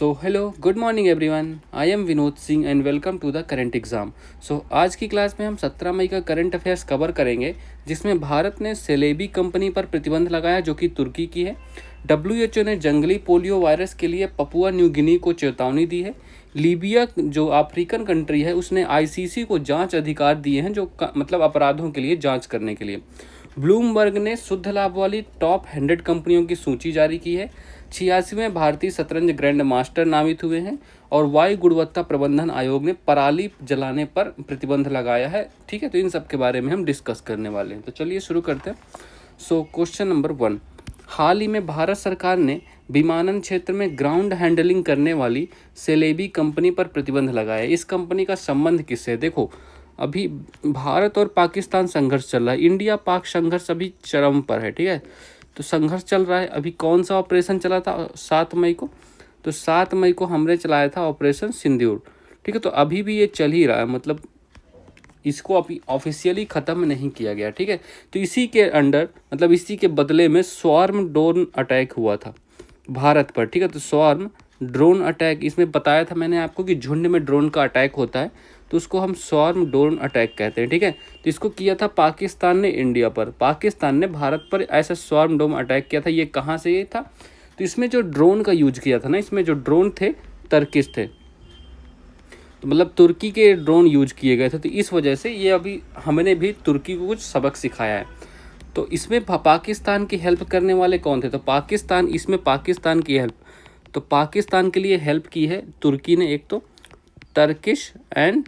So hello good morning everyone, I am Vinod Singh and welcome to the current exam. आज की class में हम 17 मई का करंट अफेयर्स कवर करेंगे, जिसमें भारत ने सेलेबी कंपनी पर प्रतिबंध लगाया जो कि तुर्की की है। WHO ने जंगली पोलियो वायरस के लिए पपुआ न्यू गिनी को चेतावनी दी है। लीबिया जो अफ्रीकन कंट्री है उसने ICC को जांच अधिकार दिए हैं, जो मतलब अपराधों के लिए जांच करने के लिए। ब्लूमबर्ग ने शुद्ध लाभ वाली टॉप 100 कंपनियों की सूची जारी की है। 86वें भारतीय शतरंज ग्रैंड मास्टर नामित हुए हैं। और वायु गुणवत्ता प्रबंधन आयोग ने पराली जलाने पर प्रतिबंध लगाया है। ठीक है, तो इन सब के बारे में हम डिस्कस करने वाले हैं। तो चलिए शुरू करते हैं। क्वेश्चन नंबर 1, हाल ही में भारत सरकार ने विमानन क्षेत्र में ग्राउंड हैंडलिंग करने वाली सेलेबी कंपनी पर प्रतिबंध लगाया है। इस कंपनी का संबंध किससे? देखो, अभी भारत और पाकिस्तान संघर्ष चल रहा है। इंडिया पाक संघर्ष अभी चरम पर है। ठीक है, तो संघर्ष चल रहा है। अभी कौन सा ऑपरेशन चला था 7 मई को? तो 7 मई को हमने चलाया था ऑपरेशन सिंदूर। ठीक है, तो अभी भी ये चल ही रहा है, मतलब इसको अभी ऑफिशियली ख़त्म नहीं किया गया। ठीक है, तो इसी के अंडर मतलब इसी के बदले में स्वार्म ड्रोन अटैक हुआ था भारत पर। ठीक है, तो स्वार्म ड्रोन अटैक, इसमें बताया था मैंने आपको कि झुंड में ड्रोन का अटैक होता है, तो उसको हम स्वार्म ड्रोन अटैक कहते हैं। ठीक है, तो इसको किया था पाकिस्तान ने इंडिया पर, पाकिस्तान ने भारत पर ऐसा स्वार्म ड्रोन अटैक किया था। ये कहाँ से ये था? तो इसमें जो ड्रोन का यूज किया था ना, इसमें जो ड्रोन थे टर्किश थे, तो मतलब तुर्की के ड्रोन यूज किए गए थे। तो इस वजह से ये अभी हमने भी तुर्की को कुछ सबक सिखाया है। तो इसमें पाकिस्तान की हेल्प करने वाले कौन थे? तो पाकिस्तान की हेल्प, तो पाकिस्तान के लिए हेल्प की है तुर्की ने, एक तो टर्किश एंड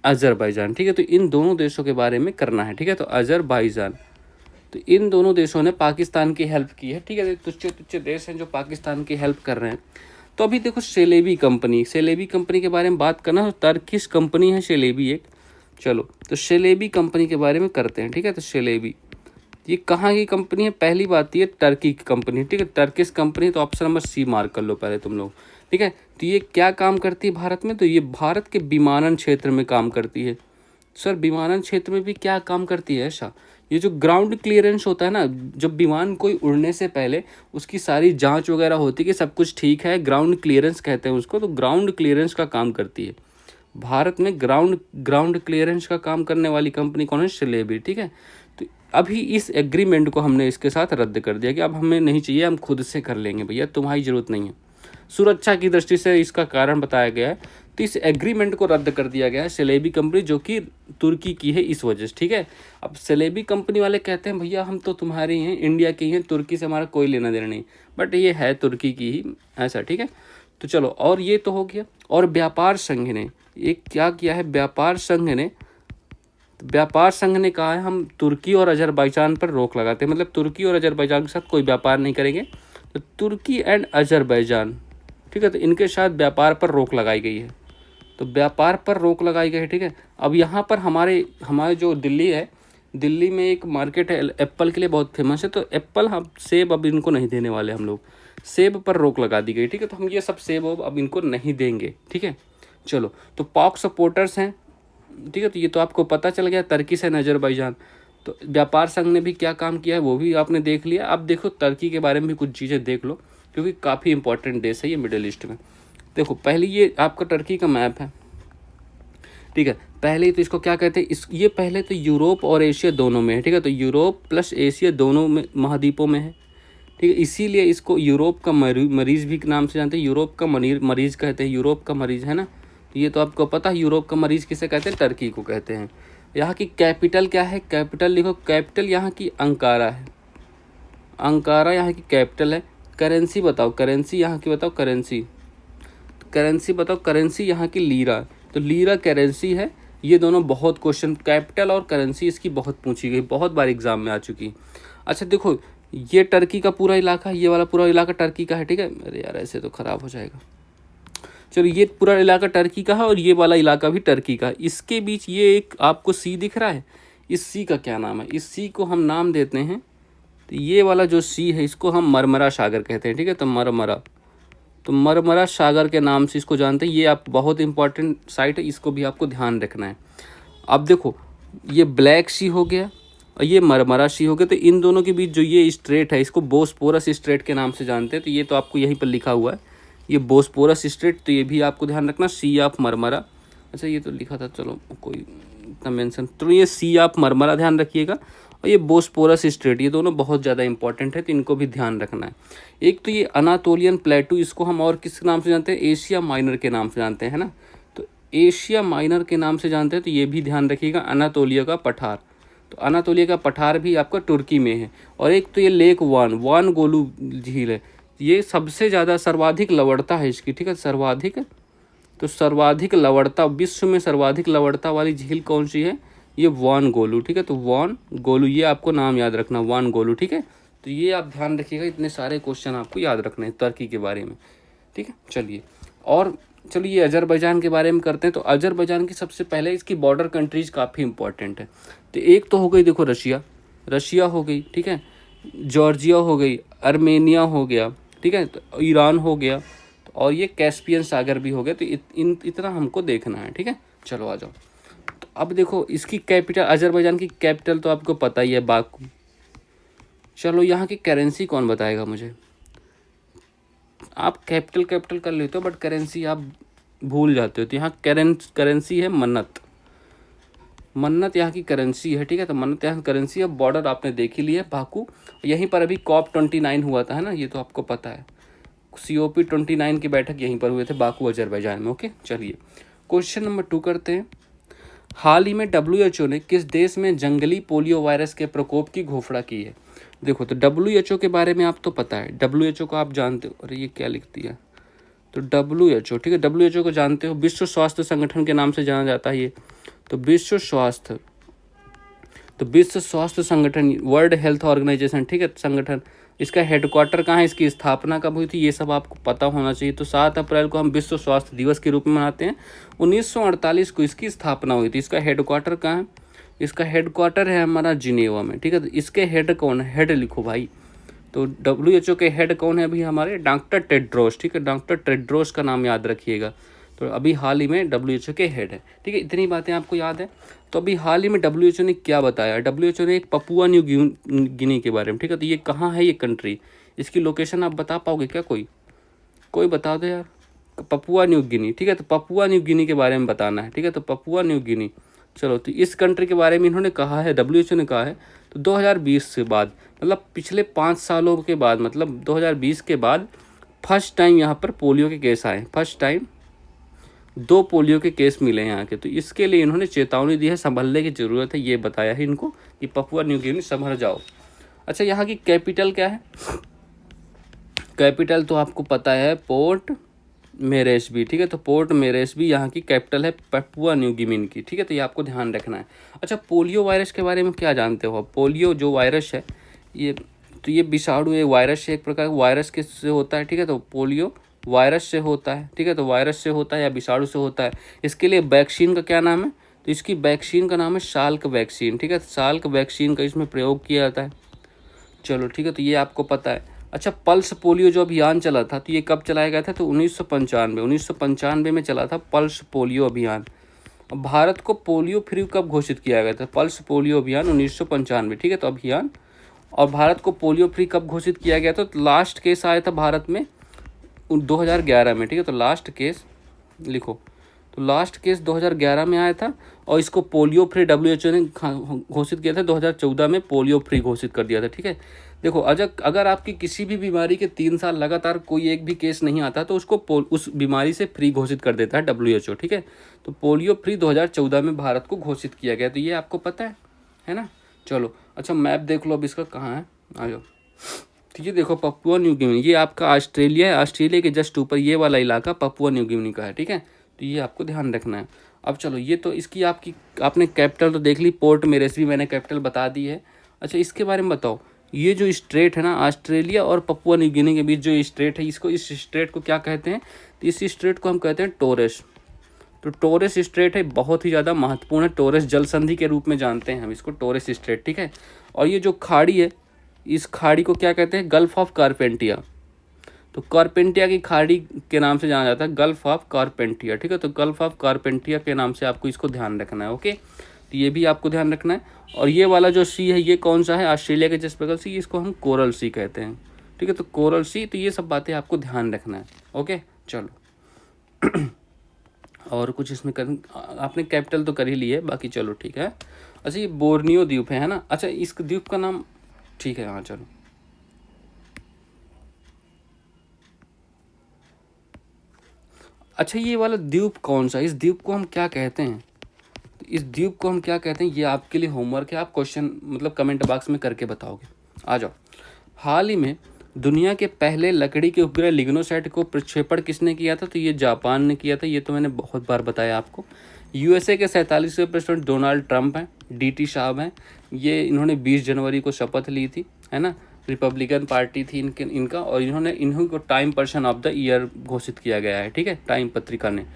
अजरबैजान। ठीक है, तो इन दोनों देशों के बारे में करना है। ठीक है, तो अजरबैजान, तो इन दोनों देशों ने पाकिस्तान की हेल्प की है। ठीक है, तुच्छे तुच्छे देश हैं जो पाकिस्तान की हेल्प कर रहे हैं। तो अभी देखो सेलेबी कंपनी के बारे में बात करना, तो टर्किश कंपनी है सेलेबी एक। चलो, तो सेलेबी कंपनी के बारे में करते हैं। ठीक है, तो सेलेबी ये कहाँ की कंपनी है? पहली बात ये टर्की की कंपनी। ठीक है, टर्किश कंपनी, तो ऑप्शन नंबर सी मार्क कर लो पहले तुम लोग। ठीक है, तो ये क्या काम करती है भारत में? तो ये भारत के विमानन क्षेत्र में काम करती है। सर, विमानन क्षेत्र में भी क्या काम करती है? ऐसा, ये जो ग्राउंड क्लियरेंस होता है ना, जब विमान कोई उड़ने से पहले उसकी सारी जांच वगैरह होती है कि सब कुछ ठीक है, ग्राउंड क्लियरेंस कहते हैं उसको। तो ग्राउंड क्लियरेंस का काम करती है भारत में। ग्राउंड क्लियरेंस का काम करने वाली कंपनी कौन है? सेलेबी। ठीक है, तो अभी इस एग्रीमेंट को हमने इसके साथ रद्द कर दिया कि अब हमें नहीं चाहिए, हम खुद से कर लेंगे भैया, तुम्हारी ज़रूरत नहीं है। सुरक्षा की दृष्टि से इसका कारण बताया गया है, तो इस एग्रीमेंट को रद्द कर दिया गया है। सेलेबी कंपनी जो कि तुर्की की है, इस वजह से। ठीक है, अब सेलेबी कंपनी वाले कहते हैं भैया हम तो तुम्हारे ही हैं, इंडिया के ही हैं, तुर्की से हमारा कोई लेना देना नहीं, बट ये है तुर्की की ही, ऐसा। ठीक है, तो चलो, और ये तो हो गया। और व्यापार संघ ने एक क्या किया है? व्यापार संघ ने कहा है हम तुर्की और अजरबैजान पर रोक लगाते हैं, मतलब तुर्की और अजरबैजान के साथ कोई व्यापार नहीं करेंगे। तो तुर्की एंड अजरबैजान, ठीक है, तो इनके साथ व्यापार पर रोक लगाई गई है। तो व्यापार पर रोक लगाई गई है। ठीक है, अब यहाँ पर हमारे जो दिल्ली है, दिल्ली में एक मार्केट है एप्पल के लिए बहुत फेमस है। तो एप्पल, हम सेब अब इनको नहीं देने वाले, हम लोग सेब पर रोक लगा दी गई। ठीक है, तो हम ये सब सेब अब इनको नहीं देंगे। ठीक है, चलो, तो पॉक सपोर्टर्स हैं। ठीक है, तो ये तो आपको पता चल गया, तुर्की से अजरबैजान। तो व्यापार संघ ने भी क्या काम किया है वो भी आपने देख लिया। अब देखो तुर्की के बारे में भी कुछ चीज़ें देख लो, क्योंकि काफ़ी इंपॉर्टेंट देश है ये मिडिल ईस्ट में। देखो, पहले ये आपका तुर्की का मैप है। ठीक है, पहले तो इसको क्या कहते हैं, ये पहले तो यूरोप और एशिया दोनों में है। ठीक है, तो यूरोप प्लस एशिया दोनों में महाद्वीपों में है। ठीक है, इसीलिए इसको यूरोप का मरीज़ भी नाम से जानते हैं, यूरोप का मरीज़ कहते हैं, यूरोप का मरीज़, है ना। तो ये तो आपको पता है, यूरोप का मरीज़ किसे कहते हैं? टर्की को कहते हैं। यहाँ की कैपिटल क्या है? कैपिटल लिखो, कैपिटल यहाँ की अंकारा है। अंकारा यहाँ की कैपिटल है। करेंसी बताओ, करेंसी यहाँ की बताओ, करेंसी बताओ, करेंसी यहाँ की लीरा। तो लीरा करेंसी है। ये दोनों बहुत क्वेश्चन, कैपिटल और करेंसी इसकी बहुत पूछी गई, बहुत बार एग्जाम में आ चुकी। अच्छा देखो, ये टर्की का पूरा इलाका, ये वाला पूरा इलाका टर्की का है। ठीक है, अरे यार ऐसे तो ख़राब हो जाएगा। चलो, ये पूरा इलाका टर्की का है और ये वाला इलाका भी टर्की का है। इसके बीच ये एक आपको सी दिख रहा है, इस सी का क्या नाम है? इस सी को हम नाम देते हैं, तो ये वाला जो सी है इसको हम मरमरा सागर कहते हैं। ठीक है, तो मरमरा सागर के नाम से इसको जानते हैं। ये आप बहुत इंपॉर्टेंट साइट है, इसको भी आपको ध्यान रखना है। अब देखो, ये ब्लैक सी हो गया और ये मरमरा सी हो गया, तो इन दोनों के बीच जो ये स्ट्रेट है इसको बोस्पोरस स्ट्रेट के नाम से जानते हैं। तो ये तो आपको यहीं पर लिखा हुआ है, ये बोस्पोरस स्ट्रेट, तो ये भी आपको ध्यान रखना, सी ऑफ मरमरा। अच्छा ये तो लिखा था, चलो कोई इतना मेंशन, तो ये सी ऑफ मरमरा ध्यान रखिएगा, और ये बोस्पोरस स्ट्रेट, ये दोनों बहुत ज़्यादा इंपॉर्टेंट है, तो इनको भी ध्यान रखना है। एक तो ये अनातोलियन प्लेटू, इसको हम और किस नाम से जानते हैं, एशिया माइनर के नाम से जानते हैं, है ना, तो एशिया माइनर के नाम से जानते हैं, तो ये भी ध्यान रखिएगा। अनातोलिया का पठार, तो अनातोलिया का पठार भी आपका तुर्की में है। और एक तो ये लेक वान गोलू झील है, ये सबसे ज़्यादा सर्वाधिक लवणता है इसकी, ठीक है, सर्वाधिक, तो सर्वाधिक लवणता, विश्व में सर्वाधिक लवणता वाली झील कौन सी है, ये वान गोलू, ठीक है, तो वान गोलू, ये आपको नाम याद रखना, वान गोलू, ठीक है। तो ये आप ध्यान रखिएगा, इतने सारे क्वेश्चन आपको याद रखने हैं तुर्की के बारे में, ठीक है। चलिए, और चलिए अजरबैजान के बारे में करते हैं। तो अजरबैजान की सबसे पहले इसकी बॉर्डर कंट्रीज काफ़ी इंपॉर्टेंट है। तो एक तो हो गई देखो रशिया हो गई, ठीक है, जॉर्जिया हो गई, अर्मेनिया हो गया, ठीक है, तो ईरान हो गया, और ये कैस्पियन सागर भी हो गया। तो इतना हमको देखना है, ठीक है। चलो आ जाओ। तो अब देखो इसकी कैपिटल, अजरबैजान की कैपिटल तो आपको पता ही है, बाकू। चलो यहाँ की करेंसी कौन बताएगा मुझे, आप कैपिटल कर लेते हो बट करेंसी आप भूल जाते हो। तो यहाँ करेंसी है मन्नत यहाँ की करेंसी है, ठीक है, तो मन्नत यहाँ करेंसी है। बॉर्डर आपने देख ही लिया, बाकू, यहीं पर अभी COP29 हुआ था, है ना, ये तो आपको पता है। COP29 की बैठक यहीं पर हुए थे, बाकू अजरबैजान में। ओके, चलिए क्वेश्चन नंबर 2 करते हैं। हाल ही में WHO ने किस देश में जंगली पोलियो वायरस के प्रकोप की घोषणा की है। देखो, तो WHO के बारे में आप तो पता है, WHO को आप जानते हो, अरे ये क्या लिख दिया, तो WHO, ठीक है, WHO को जानते हो, विश्व स्वास्थ्य संगठन के नाम से जाना जाता है ये। तो विश्व स्वास्थ्य संगठन, वर्ल्ड हेल्थ ऑर्गेनाइजेशन, ठीक है, संगठन, इसका हेडक्वार्टर कहाँ है, इसकी स्थापना कब हुई थी, ये सब आपको पता होना चाहिए। तो 7 अप्रैल को हम विश्व स्वास्थ्य दिवस के रूप में मनाते हैं। 1948 को इसकी स्थापना हुई थी। इसका हेडक्वार्टर कहाँ है, इसका हेडक्वार्टर है हमारा जिनेवा में, ठीक है। तो इसके हेड कौन है, हेड लिखो भाई। तो WHO के हेड कौन है अभी हमारे, डॉक्टर टेड्रोस, ठीक है, डॉक्टर टेड्रोस का नाम याद रखिएगा। तो अभी हाल ही में WHO के हेड है, ठीक है, इतनी बातें आपको याद है। तो अभी हाल ही में WHO ने क्या बताया, WHO ने एक पपुआ न्यू गिनी के बारे में, ठीक है। तो ये कहाँ है ये कंट्री, इसकी लोकेशन आप बता पाओगे क्या, कोई बता दो यार, पपुआ न्यू गिनी, ठीक है। तो पपुआ न्यू गिनी के बारे में बताना है, ठीक है, तो पपुआ न्यू गिनी। चलो, तो इस कंट्री के बारे में इन्होंने कहा है, WHO ने कहा है, तो 2020 से बाद, मतलब पिछले 5 सालों के बाद, मतलब 2020 के बाद फर्स्ट टाइम यहाँ पर पोलियो के केस आए, फर्स्ट टाइम 2 पोलियो के केस मिले हैं यहाँ के। तो इसके लिए इन्होंने चेतावनी दी है, संभलने की ज़रूरत है, ये बताया है इनको कि पपुआ न्यू गिनी संभल जाओ। अच्छा, यहाँ की कैपिटल क्या है, कैपिटल तो आपको पता है पोर्ट मोरेस्बी, ठीक है, तो पोर्ट मोरेस्बी यहाँ की कैपिटल है पपुआ न्यू गिनी की, ठीक है, तो ये आपको ध्यान रखना है। अच्छा, पोलियो वायरस के बारे में क्या जानते हो आप, पोलियो जो वायरस है ये, तो ये विषाणु एक वायरस है, एक प्रकार वायरस किससे होता है, ठीक है, तो पोलियो वायरस से होता है, ठीक है, तो वायरस से होता है या विषाणु से होता है। इसके लिए वैक्सीन का क्या नाम है, तो इसकी वैक्सीन का नाम है शाल्क वैक्सीन, ठीक है, शाल्क वैक्सीन का इसमें प्रयोग किया जाता है। चलो ठीक है, तो ये आपको पता है। अच्छा, पल्स पोलियो जो अभियान चला था, तो ये कब चलाया गया था, तो 1995 में चला था पल्स पोलियो अभियान। भारत को पोलियो फ्री कब घोषित किया गया था, पल्स पोलियो अभियान 1995, ठीक है, तो अभियान, और भारत को पोलियो फ्री कब घोषित किया गया था, तो लास्ट केस आया था भारत में 2011 में, ठीक है, तो लास्ट केस लिखो, तो लास्ट केस 2011 में आया था, और इसको पोलियो फ्री WHO ने घोषित किया था, 2014 में पोलियो फ्री घोषित कर दिया था, ठीक है। देखो, अगर आपकी किसी भी बीमारी के 3 साल लगातार कोई एक भी केस नहीं आता, तो उसको उस बीमारी से फ्री घोषित कर देता है WHO, ठीक है। तो पोलियो फ्री 2014 में भारत को घोषित किया गया, तो ये आपको पता है ना। चलो, अच्छा मैप देख लो अब इसका कहाँ है, आ जाओ। तो ये देखो पपुआ न्यू गिनी, ये आपका ऑस्ट्रेलिया है, ऑस्ट्रेलिया के जस्ट ऊपर ये वाला इलाका पपुआ न्यू गिनी का है, ठीक है, तो ये आपको ध्यान रखना है। अब चलो, ये तो इसकी आपने कैपिटल तो देख ली, पोर्ट मोरेस्बी मैंने कैपिटल बता दी है। अच्छा, इसके बारे में बताओ, ये जो स्ट्रेट है ना, ऑस्ट्रेलिया और पपुआ न्यू गिनी के बीच जो स्ट्रेट है, इस स्ट्रेट को क्या कहते हैं, तो इस स्ट्रेट को हम कहते हैं टोरेस। तो टोरेस स्ट्रेट है, बहुत ही ज़्यादा महत्वपूर्ण है, टोरेस जल संधि के रूप में जानते हैं हम इसको, टोरेस स्ट्रेट, ठीक है। और ये जो खाड़ी है, इस खाड़ी को क्या कहते हैं, गल्फ ऑफ कारपेंटिया। तो कारपेंटिया की खाड़ी के नाम से जाना जाता है, गल्फ ऑफ कारपेंटिया, ठीक है, तो गल्फ ऑफ कारपेंटिया के नाम से आपको इसको ध्यान रखना है। ओके, तो ये भी आपको ध्यान रखना है। और ये वाला जो सी है, ये कौन सा है, ऑस्ट्रेलिया के जस्ट बगल सी, इसको हम कोरल सी कहते हैं, ठीक है, तो कोरल सी, तो ये सब बातें आपको ध्यान रखना है। ओके, चलो और कुछ इसमें कर, आपने कैपिटल तो कर ही लिए, बाकी चलो ठीक है। अच्छा ये बोर्नियो द्वीप है ना, अच्छा इस द्वीप का नाम, ठीक है हाँ चलो। अच्छा ये वाला द्वीप कौन सा, इस द्वीप को हम क्या कहते हैं, इस द्वीप को हम क्या कहते हैं, ये आपके लिए होमवर्क है, आप क्वेश्चन मतलब कमेंट बॉक्स में करके बताओगे। आ जाओ। हाल ही में दुनिया के पहले लकड़ी के उपग्रह लिग्नोसैट को प्रक्षेपण किसने किया था, तो ये जापान ने किया था, ये तो मैंने बहुत बार बताया आपको। यूएसए के 47वें प्रेसिडेंट डोनाल्ड ट्रंप हैं, डीटी साहब हैं, ये इन्होंने 20 जनवरी को शपथ ली थी, है ना, रिपब्लिकन पार्टी थी इनका, और इन्हों को time person of the year घोषित किया गया है, ठीक है, टाइम पत्रिका ने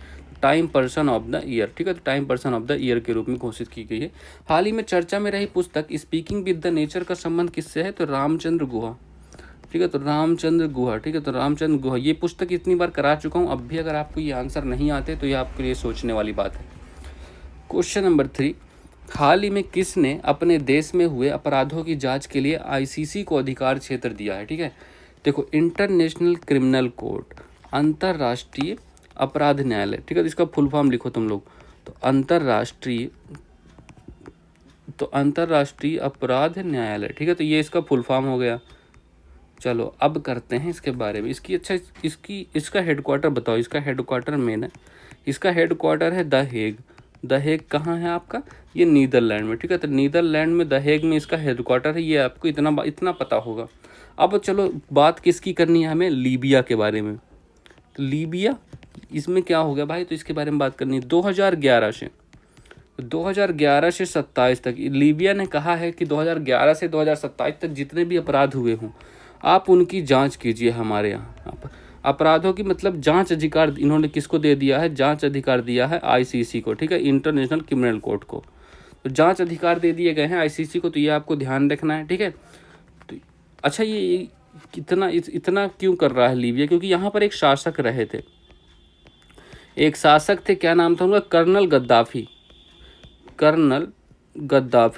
time person of the year, ठीक है, तो time person of the year के रूप में घोषित की गई है। हाल ही में चर्चा में रही पुस्तक स्पीकिंग विद द नेचर का संबंध किससे है, तो रामचंद्र गुहा, ठीक है, तो रामचंद्र गुहा, ठीक है, तो रामचंद्र गुहा, ये पुस्तक इतनी बार करा चुका हूँ, अब भी अगर आपको ये आंसर नहीं आते तो ये आपके लिए सोचने वाली बात है। क्वेश्चन नंबर 3, हाल ही में किसने अपने देश में हुए अपराधों की जांच के लिए आईसीसी को अधिकार क्षेत्र दिया है, ठीक है, देखो इंटरनेशनल क्रिमिनल कोर्ट, अंतर्राष्ट्रीय अपराध न्यायालय, ठीक है, तो इसका फुल फॉर्म लिखो तुम लोग, तो अंतर्राष्ट्रीय अपराध न्यायालय, ठीक है, तो ये इसका फुल फॉर्म हो गया। चलो अब करते हैं इसके बारे में, इसका हेडक्वार्टर बताओ, इसका हेडक्वार्टर मेन है, इसका हेडक्वार्टर है द हेग। द हेग कहाँ है आपका, ये नीदरलैंड में, ठीक है, तो नीदरलैंड में द हेग में इसका हेडक्वार्टर है, ये आपको इतना पता होगा। अब चलो बात किसकी करनी है हमें, लीबिया के बारे में। तो लीबिया, इसमें क्या हो गया भाई, तो इसके बारे में बात करनी है। 2011 से 27 तक लीबिया ने कहा है कि 2011 से 2027 तक जितने भी अपराध हुए हों आप उनकी जांच कीजिए हमारे यहाँ। अपराधों की मतलब जांच अधिकार इन्होंने किसको दे दिया है, जांच अधिकार दिया है आईसीसी को, ठीक है, इंटरनेशनल क्रिमिनल कोर्ट को, तो जांच अधिकार दे दिए गए हैं आईसीसी को, तो ये आपको ध्यान रखना है, ठीक है। तो अच्छा ये इतना क्यों कर रहा है लीबिया, क्योंकि यहाँ पर एक शासक रहे थे, एक शासक थे, क्या नाम था उनका, कर्नल गद्दाफी,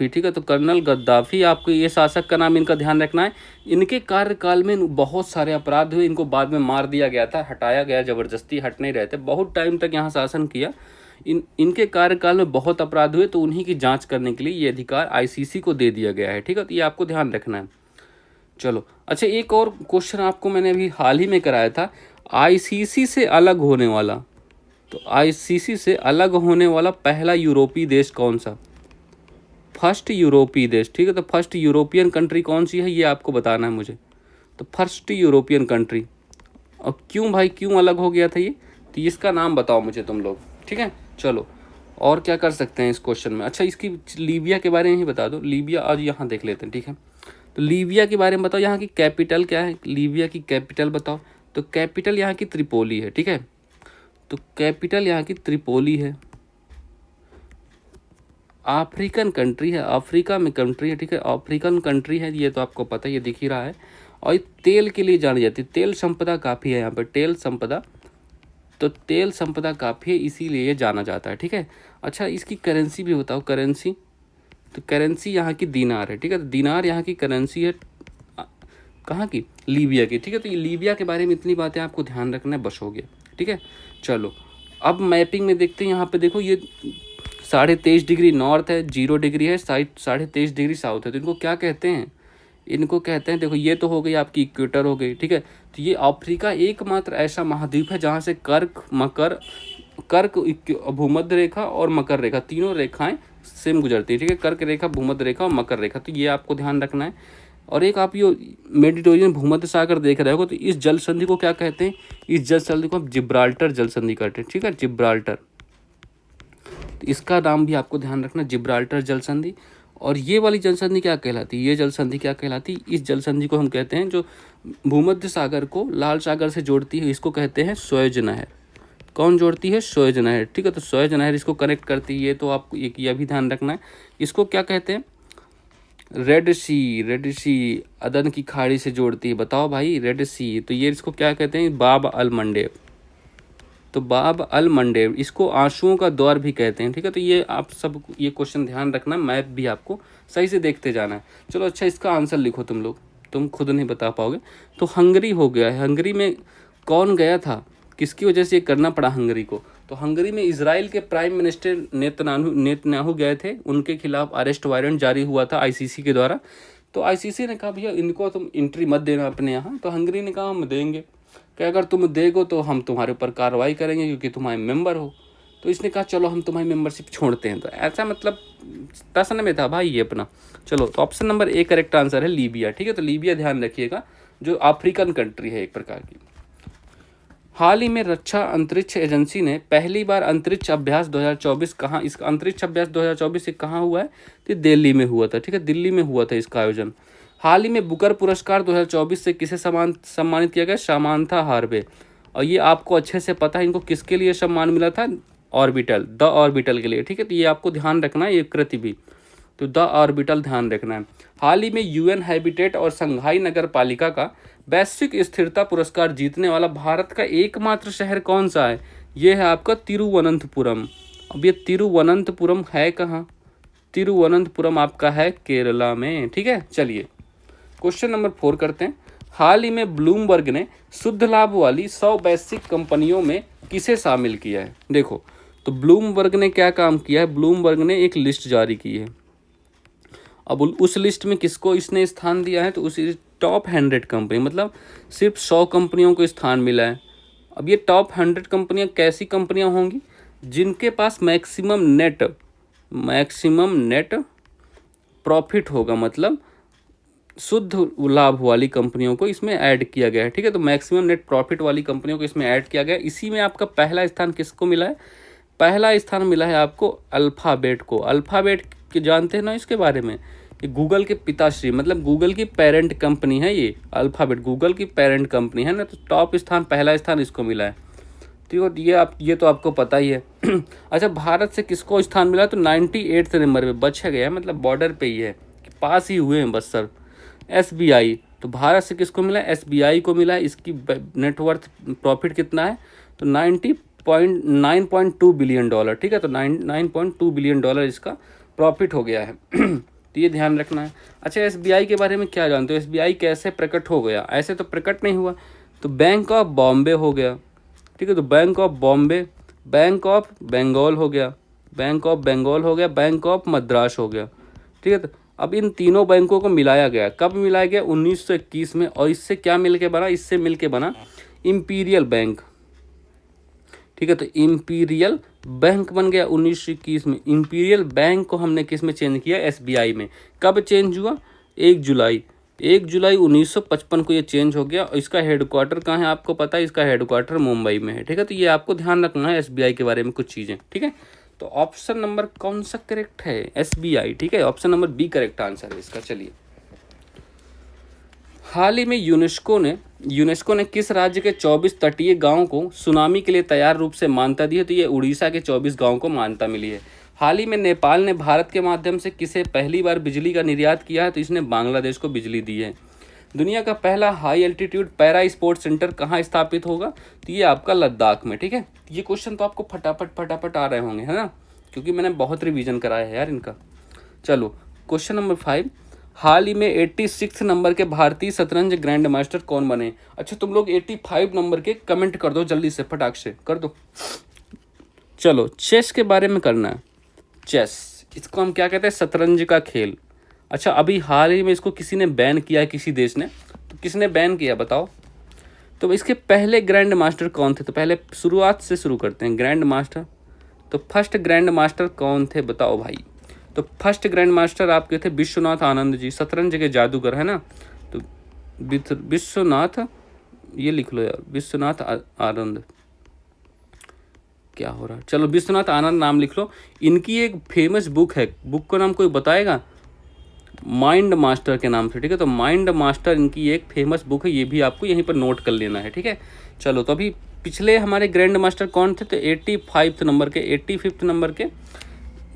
ठीक है, तो कर्नल गद्दाफी, आपको ये शासक का नाम, इनका ध्यान रखना है। इनके कार्यकाल में बहुत सारे अपराध हुए, इनको बाद में मार दिया गया था, हटाया गया, ज़बरदस्ती हट नहीं रहे थे, बहुत टाइम तक यहाँ शासन किया। इनके कार्यकाल में बहुत अपराध हुए, तो उन्हीं की जांच करने के लिए ये अधिकार आईसीसी को दे दिया गया है, ठीक है, तो ये आपको ध्यान रखना है। चलो अच्छा एक और क्वेश्चन आपको मैंने अभी हाल ही में कराया था, आईसीसी से अलग होने वाला, तो आईसीसी से अलग होने वाला पहला यूरोपीय देश कौन सा, फर्स्ट यूरोपीय देश, ठीक है, तो फर्स्ट यूरोपियन कंट्री कौन सी है ये आपको बताना है मुझे, तो फर्स्ट यूरोपियन कंट्री, और क्यों भाई क्यों अलग हो गया था ये, तो इसका नाम बताओ मुझे तुम लोग, ठीक है। चलो और क्या कर सकते हैं इस क्वेश्चन में, अच्छा इसकी लीबिया के बारे में ही बता दो, लीबिया आज यहाँ देख लेते हैं, ठीक है, तो लीबिया के बारे में बताओ, यहाँ की कैपिटल क्या है, लीबिया की कैपिटल बताओ, तो कैपिटल यहाँ की त्रिपोली है, ठीक है, तो कैपिटल यहाँ की त्रिपोली है। अफ्रीकन कंट्री है, अफ्रीका में कंट्री है, ठीक है, अफ्रीकन कंट्री है, ये तो आपको पता है, ये दिख ही रहा है, और तेल के लिए जानी जाती है, तेल संपदा काफ़ी है यहाँ पर, तेल संपदा काफ़ी है, इसीलिए ये जाना जाता है, ठीक है। अच्छा इसकी करेंसी भी बताओ, करेंसी, तो करेंसी यहाँ की दीनार है, ठीक है, तो दीनार यहाँ की करेंसी है, कहाँ की, लीबिया की, ठीक है, तो ये लीबिया के बारे में इतनी बातें आपको ध्यान रखना है, बस हो गया, ठीक है। चलो अब मैपिंग में देखते हैं, यहाँ पे देखो ये 23.5 डिग्री नॉर्थ है, 0 डिग्री है, 23.5 डिग्री साउथ है, तो इनको क्या कहते हैं, इनको कहते हैं, देखो ये तो हो गई आपकी इक्वेटर हो गई, ठीक है, तो ये अफ्रीका एकमात्र ऐसा महाद्वीप है जहाँ से कर्क भूमध्य रेखा और मकर रेखा तीनों रेखाएं सेम गुजरती है, ठीक है, कर्क रेखा, भूमध्य रेखा और मकर रेखा, तो ये आपको ध्यान रखना है। और एक आप ये मेडिटेरियन भूमध्य सागर देख रहे हो, तो इस जल संधि को क्या कहते हैं, इस जल संधि को हम जिब्राल्टर जल संधि कहते हैं, ठीक है, जिब्राल्टर, तो इसका नाम भी आपको ध्यान रखना, जिब्राल्टर जल संधि। और ये वाली जल संधि क्या कहलाती है, ये जल संधि क्या कहलाती है, इस जल संधि को हम कहते हैं जो भूमध्य सागर को लाल सागर से जोड़ती है, इसको कहते हैं सुएज नहर। कौन जोड़ती है, सुएज नहर, ठीक है, तो सुएज नहर इसको कनेक्ट करती है, तो आपको यह भी ध्यान रखना है। इसको क्या कहते हैं, रेड सी अदन की खाड़ी से जोड़ती है, बताओ भाई रेड सी, तो ये इसको क्या कहते हैं, बाब अल मंडेब, तो बाब अल मंडेब, इसको आंसुओं का द्वार भी कहते हैं, ठीक है, तो ये आप सब ये क्वेश्चन ध्यान रखना, मैप भी आपको सही से देखते जाना है। चलो अच्छा इसका आंसर लिखो तुम लोग, तुम खुद नहीं बता पाओगे, तो हंगरी हो गया है, हंगरी में कौन गया था, किसकी वजह से ये करना पड़ा हंगरी को? तो हंगरी में इजराइल के प्राइम मिनिस्टर नेतन्याहू गए थे, उनके खिलाफ अरेस्ट वारंट जारी हुआ था आईसीसी के द्वारा। तो आईसीसी ने कहा भैया इनको तुम एंट्री मत देना अपने यहाँ। तो हंगरी ने कहा हम देंगे, कि अगर तुम देगो तो हम तुम्हारे ऊपर कार्रवाई करेंगे क्योंकि तुम्हारे मेंबर हो। तो इसने कहा चलो हम तुम्हारी मेंबरशिप छोड़ते हैं। तो ऐसा मतलब टसन में था भाई ये अपना। चलो तो option number A correct answer है लीबिया। ठीक है, तो लीबिया ध्यान रखिएगा, जो अफ्रीकन कंट्री है एक प्रकार की। हाल ही में रक्षा अंतरिक्ष एजेंसी ने पहली बार अंतरिक्ष अभ्यास 2024 कहाँ, इसका अंतरिक्ष अभ्यास 2024 कहाँ हुआ है? तो दिल्ली में हुआ था। ठीक है, दिल्ली में हुआ था इसका आयोजन। हाल ही में बुकर पुरस्कार 2024 से किसे सम्मानित किया गया? सामांथा हार्वे। और ये आपको अच्छे से पता है इनको किसके लिए सम्मान मिला था? ऑर्बिटल, द ऑर्बिटल के लिए। ठीक है, तो ये आपको ध्यान रखना है, ये कृति भी, तो द ऑर्बिटल ध्यान रखना है। हाल ही में यूएन हैबिटेट और संघाई नगर पालिका का वैश्विक स्थिरता पुरस्कार जीतने वाला भारत का एकमात्र शहर कौन सा है? ये है आपका तिरुवनंतपुरम। अब ये तिरुवनंतपुरम है कहाँ? तिरुवनंतपुरम आपका है केरला में। ठीक है, चलिए क्वेश्चन नंबर 4 करते हैं। हाल ही में ब्लूमबर्ग ने शुद्ध लाभ वाली 100 वैश्विक कंपनियों में किसे शामिल किया है? देखो, तो ब्लूमबर्ग ने क्या काम किया है? ब्लूमबर्ग ने एक लिस्ट जारी की है। अब उस लिस्ट में किसको इसने स्थान दिया है? तो उस टॉप 100 कंपनी, मतलब सिर्फ 100 कंपनियों को स्थान मिला है। अब ये टॉप 100 कंपनियां कैसी कंपनियां होंगी? जिनके पास मैक्सिमम नेट प्रॉफिट होगा, मतलब शुद्ध लाभ वाली कंपनियों को इसमें ऐड किया गया है। ठीक है, तो मैक्सिमम नेट प्रॉफिट वाली कंपनियों को इसमें ऐड किया गया है। इसी में आपका पहला स्थान किसको मिला है? पहला स्थान मिला है आपको अल्फ़ाबेट को। अल्फ़ाबेट के जानते हैं ना इसके बारे में? ये गूगल के पिताश्री, मतलब गूगल की पेरेंट कंपनी है ये। अल्फ़ाबेट गूगल की पेरेंट कंपनी है ना, तो टॉप स्थान, पहला स्थान इसको मिला है। ठीक है, ये तो आपको पता ही है। अच्छा, भारत से किसको स्थान मिला? तो 98 नंबर पे बच गया है, मतलब बॉर्डर पे ही है, पास ही हुए हैं बस सर। एसबीआई, तो भारत से किसको मिला? एसबीआई को मिला है। इसकी नेटवर्थ प्रॉफिट कितना है? तो 9.2 बिलियन डॉलर। ठीक है, तो 9.2 बिलियन डॉलर इसका प्रॉफिट हो गया है। तो ये ध्यान रखना है। अच्छा, एसबीआई के बारे में क्या जानते हो? एसबीआई कैसे प्रकट हो गया? ऐसे तो प्रकट नहीं हुआ। तो बैंक ऑफ बॉम्बे हो गया। ठीक है, तो bank of Bombay, bank of Bengal हो गया, बैंक ऑफ बंगाल हो गया, बैंक ऑफ मद्रास हो गया। ठीक है, तो अब इन तीनों बैंकों को मिलाया गया। कब मिलाया गया? 1921 में। और इससे क्या मिलके बना? इससे मिलके बना इंपीरियल बैंक। ठीक है, तो इंपीरियल बैंक बन गया 1921 में। इंपीरियल बैंक को हमने किस में चेंज किया? एसबीआई में। कब चेंज हुआ? 1 जुलाई 1955 को ये चेंज हो गया। और इसका हेडक्वार्टर कहाँ है आपको पता है? इसका हेडक्वार्टर मुंबई में है। ठीक है, तो ये आपको ध्यान रखना है एसबीआई के बारे में कुछ चीज़ें। ठीक है, तो ऑप्शन नंबर कौन सा करेक्ट है? एसबीआई। ठीक है, option number B correct answer है इसका। चलिए, हाल ही में यूनेस्को ने किस राज्य के 24 तटीय गांवों को सुनामी के लिए तैयार रूप से मान्यता दी है? तो ये उड़ीसा के 24 गांवों को मान्यता मिली है। हाल ही में नेपाल ने भारत के माध्यम से किसे पहली बार बिजली का निर्यात किया है? तो इसने बांग्लादेश को बिजली दी है। दुनिया का पहला high altitude para sports centre कहाँ स्थापित होगा? तो ये आपका लद्दाख में। ठीक है, ये क्वेश्चन तो आपको फटाफट आ रहे होंगे, है ना, क्योंकि मैंने बहुत रिवीजन कराया है यार इनका। चलो क्वेश्चन नंबर 5, हाल ही में 86 नंबर के भारतीय शतरंज ग्रैंड मास्टर कौन बने? अच्छा, तुम लोग 85 नंबर के कमेंट कर दो, जल्दी से फटाक से कर दो। चलो, चेस के बारे में करना है। चेस, इसको हम क्या कहते हैं? शतरंज का खेल। अच्छा, अभी हाल ही में इसको किसी ने बैन किया है, किसी देश ने। तो किसने बैन किया बताओ? तो इसके पहले ग्रैंड मास्टर कौन थे? तो पहले शुरुआत से शुरू करते हैं। ग्रैंड मास्टर, तो फर्स्ट ग्रैंड मास्टर कौन थे बताओ भाई? तो फर्स्ट ग्रैंड मास्टर आपके थे विश्वनाथ आनंद जी, शतरंज के जादूगर, है ना। तो विश्वनाथ, ये लिख लो यार, विश्वनाथ आनंद। क्या हो रहा है? चलो, विश्वनाथ आनंद नाम लिख लो। इनकी एक फेमस बुक है, बुक का नाम कोई बताएगा? माइंड मास्टर के नाम से। ठीक है, तो माइंड मास्टर इनकी एक फेमस बुक है, ये भी आपको यहीं पर नोट कर लेना है। ठीक है, चलो, तो अभी पिछले हमारे ग्रैंड मास्टर कौन थे? तो 85 नंबर के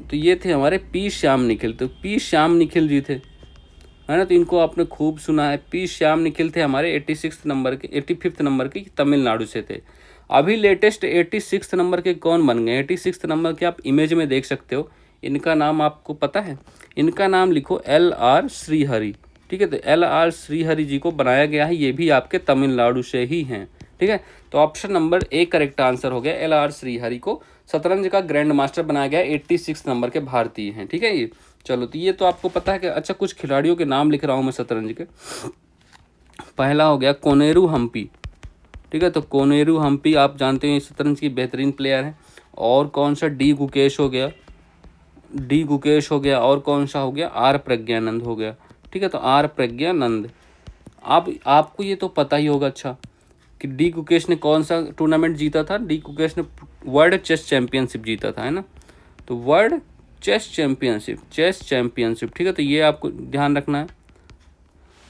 तो ये थे हमारे पी श्याम निखिल। तो पी श्याम निखिल जी थे, है ना, तो इनको आपने खूब सुना है। पी श्याम निखिल थे हमारे 85 नंबर के, तमिलनाडु से थे। अभी लेटेस्ट 86 नंबर के कौन बन गए? 86 नंबर के आप इमेज में देख सकते हो। इनका नाम आपको पता है? इनका नाम लिखो LR श्रीहरि। ठीक है, तो LR श्रीहरि जी को बनाया गया है। ये भी आपके तमिलनाडु से ही हैं, ठीक है, तो option number A correct answer हो गया। LR श्रीहरि को शतरंज का ग्रैंड मास्टर बनाया गया, 86 नंबर के भारतीय हैं। ठीक है ये, चलो तो ये तो आपको पता है कि अच्छा कुछ खिलाड़ियों के नाम लिख रहा हूँ मैं शतरंज के। पहला हो गया कोनेरू हम्पी। ठीक है, तो कोनेरू हम्पी आप जानते हैं शतरंज की बेहतरीन प्लेयर हैं। और कौन सा, डी गुकेश हो गया, डी गुकेश हो गया। और कौन सा हो गया, आर प्रज्ञानंद हो गया। ठीक है, तो आर प्रज्ञानंद आपको ये तो पता ही होगा अच्छा कि डी गुकेश ने कौन सा टूर्नामेंट जीता था। डी गुकेश ने वर्ल्ड चेस चैंपियनशिप जीता था, है ना, तो वर्ल्ड चेस चैंपियनशिप। ठीक है, तो ये आपको ध्यान रखना है।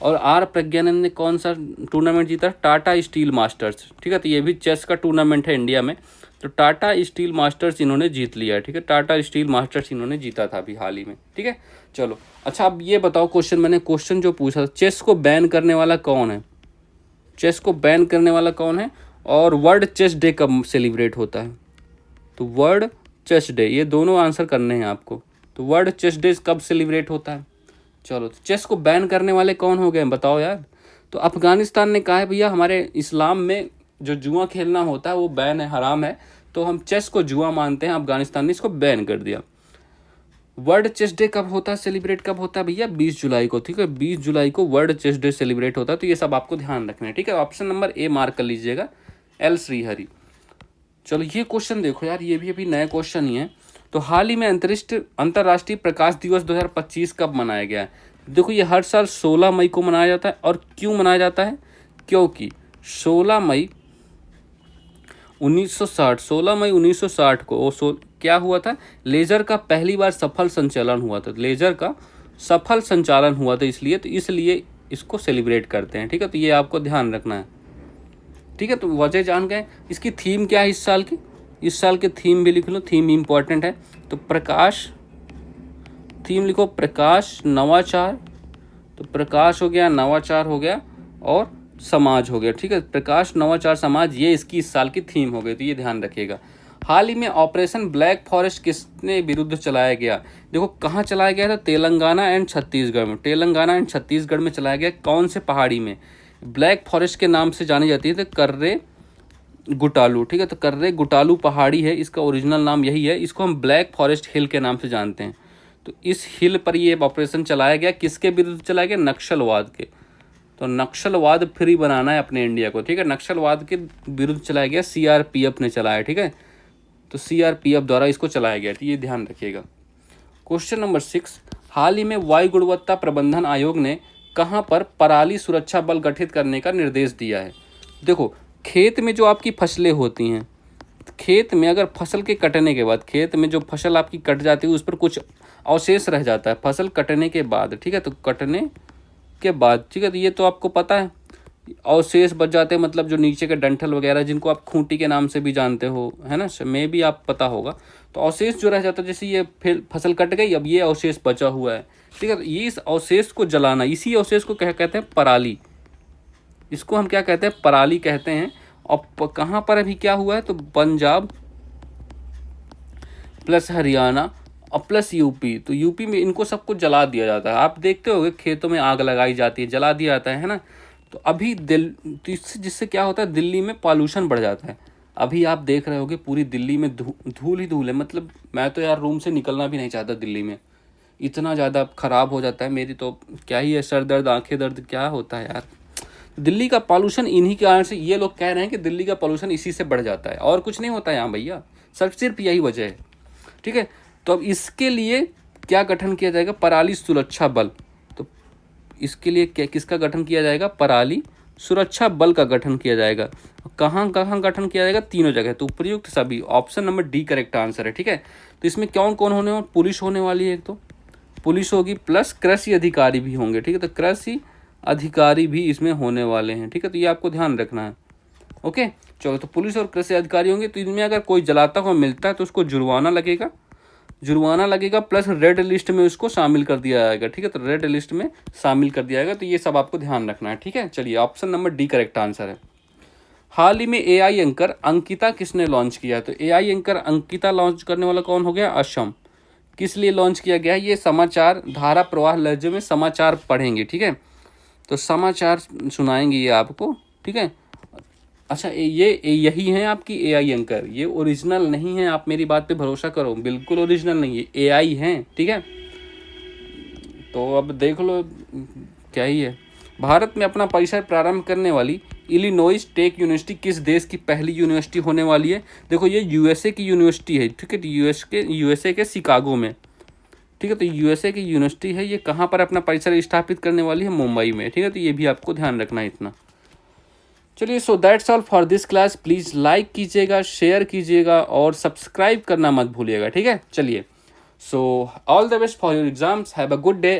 और आर प्रज्ञानंद ने कौन सा टूर्नामेंट जीता, टाटा स्टील मास्टर्स। ठीक है, तो ये भी चेस का टूर्नामेंट है इंडिया में, तो टाटा स्टील मास्टर्स इन्होंने जीत लिया है। ठीक है, टाटा स्टील मास्टर्स इन्होंने जीता था अभी हाल ही में। ठीक है, चलो अच्छा अब ये बताओ क्वेश्चन जो पूछा, चेस को बैन करने वाला कौन है, चेस को बैन करने वाला कौन है, और वर्ल्ड चेस डे कब सेलिब्रेट होता है। तो वर्ल्ड चेस डे, ये दोनों आंसर करने हैं आपको। तो वर्ल्ड चेस डे कब सेलिब्रेट होता है। चलो तो चेस को बैन करने वाले कौन हो गए बताओ यार। तो अफगानिस्तान ने कहा है भैया हमारे इस्लाम में जो जुआ खेलना होता है वो बैन है, हराम है, तो हम चेस को जुआ मानते हैं। अफगानिस्तान ने इसको बैन कर दिया। वर्ल्ड चेस डे कब होता है, सेलिब्रेट कब होता है भैया, 20 जुलाई को। ठीक है, 20 जुलाई को वर्ल्ड चेस डे सेलिब्रेट होता है। तो ये सब आपको ध्यान रखना है। ठीक है, ऑप्शन नंबर ए मार्क कर लीजिएगा, एल श्रीहरि। चलो ये क्वेश्चन देखो यार, ये भी अभी नया क्वेश्चन ही है। तो हाल ही में अंतर्राष्ट्रीय प्रकाश दिवस 2025 कब मनाया गया है। देखो ये हर साल 16 मई को मनाया जाता है। और क्यों मनाया जाता है, क्योंकि 16 मई 1960 को क्या हुआ था, लेजर का पहली बार सफल संचालन हुआ था। लेजर का सफल संचालन हुआ था, इसलिए इसको सेलिब्रेट करते हैं। ठीक है, तो ये आपको ध्यान रखना है। ठीक है, तो वजह जान गए। इसकी थीम क्या है इस साल की, इस साल के थीम भी लिख लो, थीम इंपॉर्टेंट है। तो प्रकाश, थीम लिखो प्रकाश नवाचार। तो प्रकाश हो गया, नवाचार हो गया, और समाज हो गया। ठीक है, प्रकाश नवाचार समाज, ये इसकी इस साल की थीम हो गई। तो ये ध्यान रखिएगा। हाल ही में ऑपरेशन ब्लैक फॉरेस्ट किसने विरुद्ध चलाया गया। देखो कहाँ चलाया गया था, तेलंगाना एंड छत्तीसगढ़ में। तेलंगाना एंड छत्तीसगढ़ में चलाया गया। कौन से पहाड़ी में, ब्लैक फॉरेस्ट के नाम से जानी जाती है, तो कर्रे गुटालू। ठीक है, तो कर्रे गुटालू पहाड़ी है, इसका ओरिजिनल नाम यही है। इसको हम ब्लैक फॉरेस्ट हिल के नाम से जानते हैं। तो इस हिल पर ये ऑपरेशन चलाया गया, किसके विरुद्ध चलाया गया, नक्सलवाद के। तो नक्सलवाद फ्री बनाना है अपने इंडिया को। ठीक है, नक्सलवाद के विरुद्ध चलाया गया, CRPF ने चलाया। ठीक है, तो CRPF द्वारा इसको चलाया गया। तो ये ध्यान रखिएगा। क्वेश्चन नंबर 6, हाल ही में वायु गुणवत्ता प्रबंधन आयोग ने कहाँ पर पराली सुरक्षा बल गठित करने का निर्देश दिया है। देखो खेत में जो आपकी फसलें होती हैं, खेत में अगर फसल के कटने के बाद, खेत में जो फसल आपकी कट जाती है उस पर कुछ अवशेष रह जाता है फसल कटने के बाद। ठीक है, तो कटने के बाद, ठीक है, तो ये तो आपको पता है, अवशेष बच जाते हैं, मतलब जो नीचे के डंठल वगैरह जिनको आप खूंटी के नाम से भी जानते हो, है ना, में भी आप पता होगा। तो अवशेष जो रह जाता है, जैसे ये फिर फसल कट गई, अब ये अवशेष बचा हुआ है। ठीक है, तो ये इस अवशेष को जलाना, इसी अवशेष को क्या कहते हैं, पराली। इसको हम क्या कहते हैं, पराली कहते हैं। और कहाँ पर अभी क्या हुआ है, तो पंजाब प्लस हरियाणा और प्लस यूपी। तो यूपी में इनको सबको जला दिया जाता है। आप देखते होगे खेतों में आग लगाई जाती है, जला दिया जाता है ना। तो अभी जिससे क्या होता है, दिल्ली में पॉल्यूशन बढ़ जाता है। अभी आप देख रहे होगे पूरी दिल्ली में धूल ही धूल है। मतलब मैं तो यार रूम से निकलना भी नहीं चाहता दिल्ली में, इतना ज़्यादा ख़राब हो जाता है। मेरी तो क्या ही है, सर दर्द, आंखें दर्द, क्या होता है यार। दिल्ली का पॉल्यूशन इन्हीं के कारण से, ये लोग कह रहे हैं कि दिल्ली का पॉल्यूशन इसी से बढ़ जाता है, और कुछ नहीं होता है यहाँ भैया, सिर्फ यही वजह है। ठीक है, तो अब इसके लिए क्या गठन किया जाएगा, पराली सुरक्षा बल। तो इसके लिए क्या, किसका गठन किया जाएगा, पराली सुरक्षा बल का गठन किया जाएगा। कहाँ कहाँ गठन किया जाएगा, तीनों जगह। तो उपयुक्त सभी, option number D correct answer है। ठीक है, तो इसमें कौन कौन होने वाले, पुलिस होने वाली है, एक तो पुलिस होगी, प्लस कृषि अधिकारी भी होंगे। ठीक है, तो कृषि अधिकारी भी इसमें होने वाले हैं। ठीक है, तो ये आपको ध्यान रखना है। ओके, चलो, तो पुलिस और कृषि अधिकारी होंगे। तो इनमें अगर कोई जलाता हुआ मिलता है तो उसको जुर्माना लगेगा, प्लस रेड लिस्ट में उसको शामिल कर दिया जाएगा। ठीक है, तो रेड लिस्ट में शामिल कर दिया जाएगा। तो ये सब आपको ध्यान रखना है। ठीक है, चलिए option number D correct answer है। हाल ही में AI एंकर अंकिता किसने लॉन्च किया। तो AI एंकर अंकिता लॉन्च करने वाला कौन हो गया, असम। किस लिए लॉन्च किया गया, ये समाचार धारा प्रवाह लहजे में समाचार पढ़ेंगे। ठीक है, तो समाचार सुनाएंगे ये आपको। ठीक है, अच्छा, यही हैं आपकी एआई एंकर, ये ओरिजिनल नहीं है, आप मेरी बात पे भरोसा करो, बिल्कुल ओरिजिनल नहीं है, एआई हैं, ठीक है। तो अब देख लो क्या ही है। भारत में अपना परिसर प्रारंभ करने वाली इलिनॉइस टेक यूनिवर्सिटी किस देश की पहली यूनिवर्सिटी होने वाली है? देखो ये यूएसए की यूनिवर्सिटी है, ठीक है, यूएसए के शिकागो में, ठीक है। तो यूएसए की यूनिवर्सिटी है, ये कहाँ पर अपना परिसर स्थापित करने वाली है? मुंबई में, ठीक है। तो ये भी आपको ध्यान रखना है इतना। चलिए, so that's all for this class. Please like कीजिएगा, शेयर कीजिएगा और सब्सक्राइब करना मत भूलिएगा, ठीक है। चलिए, so all the best for your exams, have a good day.